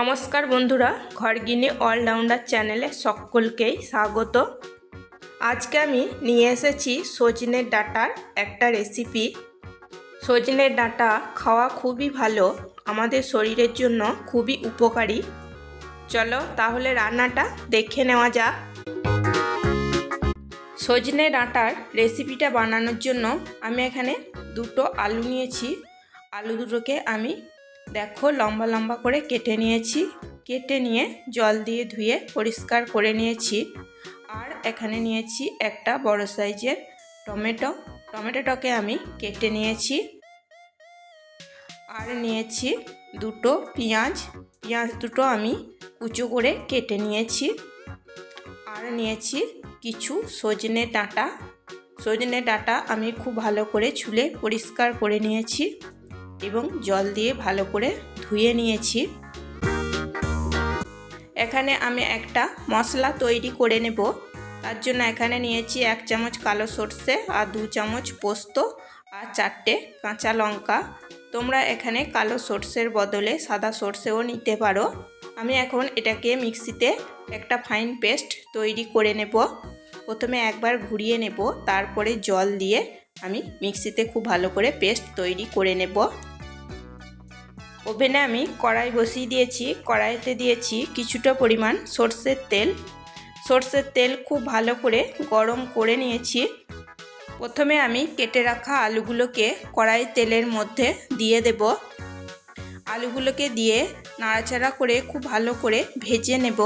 নমস্কার বন্ধুরা, ঘরগিনি অলরাউন্ডার চ্যানেলে সকলকেই স্বাগত। আজকে আমি নিয়ে এসেছি সজনের ডাঁটার একটা রেসিপি। সজনের ডাঁটা খাওয়া খুবই ভালো, আমাদের শরীরের জন্য খুবই উপকারী। চলো তাহলে রান্নাটা দেখে নেওয়া যাক। সজনে ডাঁটার রেসিপিটা বানানোর জন্য আমি এখানে দুটো আলু নিয়েছি। আলু দুটোকে আমি দেখো লম্বা লম্বা করে কেটে নিয়েছি। কেটে নিয়ে জল দিয়ে ধুয়ে পরিষ্কার করে নিয়েছি। আর এখানে নিয়েছি একটা বড় সাইজের টমেটোটাকে আমি কেটে নিয়েছি। আর নিয়েছি দুটো পেঁয়াজ দুটো আমি কুচো করে কেটে নিয়েছি। আর নিয়েছি কিছু সজনে ডাঁটা আমি খুব ভালো করে ছুলে পরিষ্কার করে নিয়েছি এবং জল দিয়ে ভালো করে ধুয়ে নিয়েছি। এখানে আমি একটা মশলা তৈরি করে নেব। তার জন্য এখানে নিয়েছি 1 চামচ কালো সর্ষে আর 2 চামচ পোস্ত আর 4টে কাঁচা লঙ্কা। তোমরা এখানে কালো সর্ষের বদলে সাদা সর্ষেও নিতে পারো। আমি এখন এটাকে মিক্সিতে একটা ফাইন পেস্ট তৈরি করে নেব। প্রথমে একবার ঘুরিয়ে নেব, তারপরে জল দিয়ে আমি মিক্সিতে খুব ভালো করে পেস্ট তৈরি করে নেব। ওভেনে আমি কড়াই বসিয়ে দিয়েছি। কড়াইতে দিয়েছি কিছুটা পরিমাণ সর্ষের তেল খুব ভালো করে গরম করে নিয়েছি। প্রথমে আমি কেটে রাখা আলুগুলোকে কড়াই তেলের মধ্যে দিয়ে দেব। আলুগুলোকে দিয়ে নাড়াচাড়া করে খুব ভালো করে ভেজে নেব।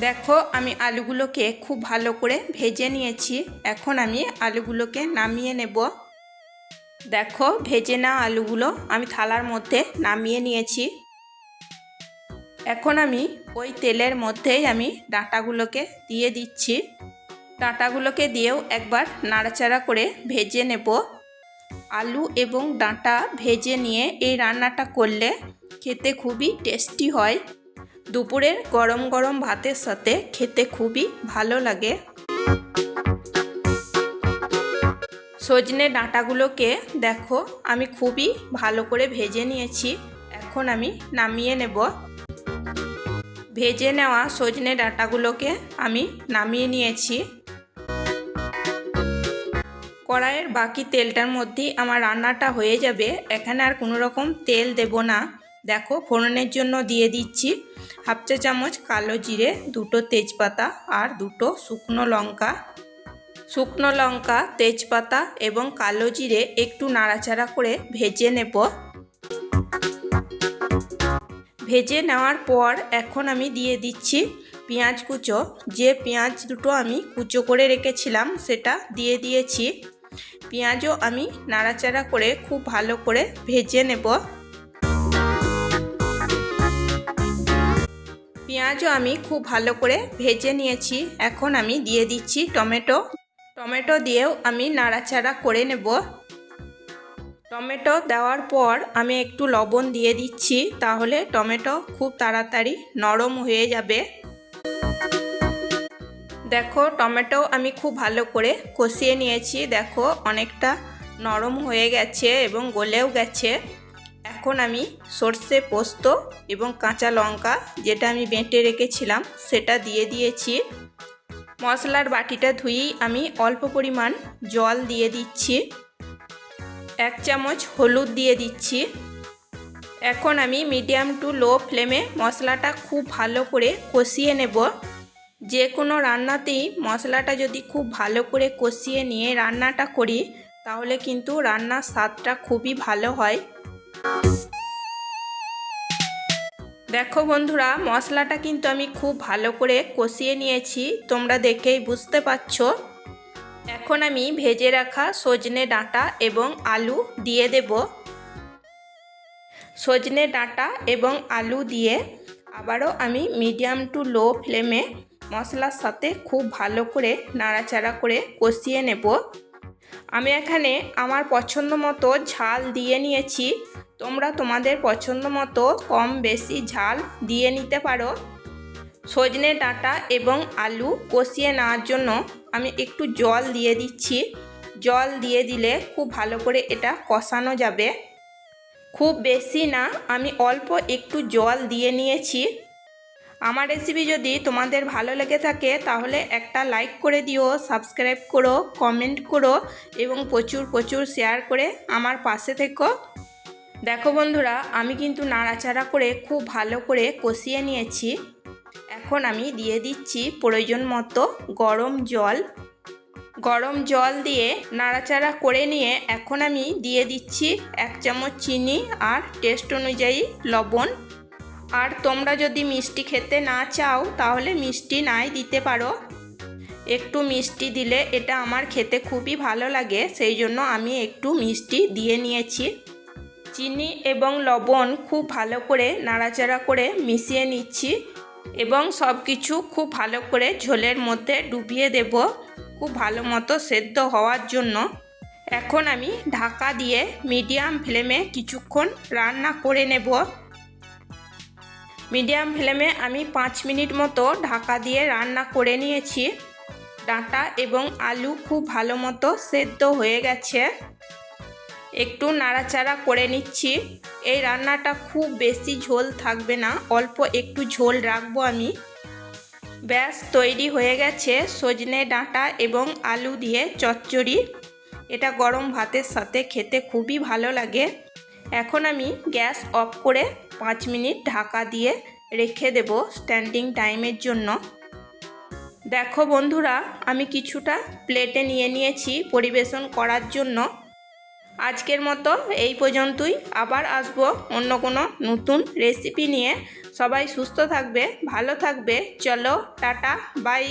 দেখো আমি আলুগুলোকে খুব ভালো করে ভেজে নিয়েছি। এখন আমি আলুগুলোকে নামিয়ে নেব। দেখো ভেজে না আলুগুলো আমি থালার মধ্যে নামিয়ে নিয়েছি। এখন আমি ওই তেলের মধ্যেই আমি ডাঁটাগুলোকে দিয়ে দিচ্ছি। ডাঁটাগুলোকে দিয়েও একবার নাড়াচাড়া করে ভেজে নেব। আলু এবং ডাঁটা ভেজে নিয়ে এই রান্নাটা করলে খেতে খুবই টেস্টি হয়। দুপুরের গরম গরম ভাতের সাথে খেতে খুবই ভালো লাগে। সজনে ডাঁটাগুলোকে দেখো আমি খুবই ভালো করে ভেজে নিয়েছি। এখন আমি নামিয়ে নেব। ভেজে নেওয়া সজনে ডাঁটাগুলোকে আমি নামিয়ে নিয়েছি। কড়াইয়ের বাকি তেলটার মধ্যেই আমার রান্নাটা হয়ে যাবে। এখানে আর কোনো রকম তেল দেব না। দেখো ফোড়নের জন্য দিয়ে দিচ্ছি 1/2 চা চামচ কালো জিরে, 2টো তেজপাতা আর 2টো শুকনো লঙ্কা, তেজপাতা এবং কালো জিরে একটু নাড়াচাড়া করে ভেজে নেব। ভেজে নেওয়ার পর এখন আমি দিয়ে দিচ্ছি পেঁয়াজ কুচো। যে পেঁয়াজ দুটো আমি কুচো করে রেখেছিলাম সেটা দিয়ে দিয়েছি। পেঁয়াজও আমি নাড়াচাড়া করে খুব ভালো করে ভেজে নেব। পেঁয়াজও আমি খুব ভালো করে ভেজে নিয়েছি। এখন আমি দিয়ে দিচ্ছি টমেটো দিয়েও আমি নাড়াচাড়া করে নেব। টমেটো দেওয়ার পর আমি একটু লবণ দিয়ে দিচ্ছি, তাহলে টমেটো খুব তাড়াতাড়ি নরম হয়ে যাবে। দেখো টমেটো আমি খুব ভালো করে কষিয়ে নিয়েছি। দেখো অনেকটা নরম হয়ে গেছে এবং গলেও গেছে। এখন আমি সর্ষে, পোস্ত এবং কাঁচা লঙ্কা যেটা আমি বেটে রেখেছিলাম সেটা দিয়ে দিয়েছি। মশলার বাটিটা ধুয়েই আমি অল্প পরিমাণ জল দিয়ে দিচ্ছি। 1 চামচ হলুদ দিয়ে দিচ্ছি। এখন আমি মিডিয়াম টু লো ফ্লেমে মশলাটা খুব ভালো করে কষিয়ে নেব। যে কোনো রান্নাতেই মশলাটা যদি খুব ভালো করে কষিয়ে নিয়ে রান্নাটা করি তাহলে কিন্তু রান্নার স্বাদটা খুবই ভালো হয়। দেখো বন্ধুরা মশলাটা কিন্তু আমি খুব ভালো করে কষিয়ে নিয়েছি, তোমরা দেখেই বুঝতে পারছো। এখন আমি ভেজে রাখা সজনে ডাঁটা এবং আলু দিয়ে দেব। সজনে ডাঁটা এবং আলু দিয়ে আবারও আমি মিডিয়াম টু লো ফ্লেমে মশলার সাথে খুব ভালো করে নাড়াচাড়া করে কষিয়ে নেব। আমি এখানে আমার পছন্দ মতো ঝাল দিয়ে নিয়েছি। তোমরা তোমাদের পছন্দ মতো কম বেশি ঝাল দিয়ে নিতে পারো। সজনে ডাঁটা এবং আলু কষিয়ে নেওয়ার জন্য আমি একটু জল দিয়ে দিচ্ছি। জল দিয়ে দিলে খুব ভালো করে এটা কষানো যাবে। খুব বেশি না, আমি অল্প একটু জল দিয়ে নিয়েছি। আমার রেসিপি যদি তোমাদের ভালো লেগে থাকে তাহলে একটা লাইক করে দিও, সাবস্ক্রাইব করো, কমেন্ট করো এবং প্রচুর প্রচুর শেয়ার করে আমার পাশে থেকো। দেখো বন্ধুরা, আমি কিন্তু নাড়াচাড়া করে খুব ভালো করে কষিয়ে নিয়েছি। এখন আমি দিয়ে দিচ্ছি প্রয়োজন মতো গরম জল। গরম জল দিয়ে নাড়াচাড়া করে নিয়ে এখন আমি দিয়ে দিচ্ছি 1 চামচ চিনি আর টেস্ট অনুযায়ী লবণ। আর তোমরা যদি মিষ্টি খেতে না চাও তাহলে মিষ্টি নাই দিতে পারো। একটু মিষ্টি দিলে এটা আমার খেতে খুবই ভালো লাগে, সেই জন্য আমি একটু মিষ্টি দিয়ে নিয়েছি। চিনি এবং লবণ খুব ভালো করে নাড়াচাড়া করে মিশিয়ে নিচ্ছি এবং সব কিছু খুব ভালো করে ঝোলের মধ্যে ডুবিয়ে দেব খুব ভালো মতো সেদ্ধ হওয়ার জন্য। এখন আমি ঢাকা দিয়ে মিডিয়াম ফ্লেমে কিছুক্ষণ রান্না করে নেব। মিডিয়াম ফ্লেমে আমি 5 মিনিট মতো ঢাকা দিয়ে রান্না করে নিয়েছি। ডাঁটা এবং আলু খুব ভালো মতো সেদ্ধ হয়ে গেছে। একটু নাড়াচাড়া করে নিচ্ছি। এই রান্নাটা খুব বেশি ঝোল থাকবে না, অল্প একটু ঝোল রাখবো আমি। ব্যাস তৈরি হয়ে গেছে সজনে ডাঁটা এবং আলু দিয়ে চচ্চড়ি। এটা গরম ভাতের সাথে খেতে খুবই ভালো লাগে। এখন আমি গ্যাস অফ করে 5 মিনিট ঢাকা দিয়ে রেখে দেব স্ট্যান্ডিং টাইমের জন্য। দেখো বন্ধুরা, আমি কিছুটা প্লেটে নিয়ে নিয়েছি পরিবেশন করার জন্য। আজকের মতো এই পর্যন্তই, আবার আসবো অন্য কোনো নতুন রেসিপি নিয়ে। সবাই সুস্থ থাকবে, ভালো থাকবে। চলো টাটা, বাই।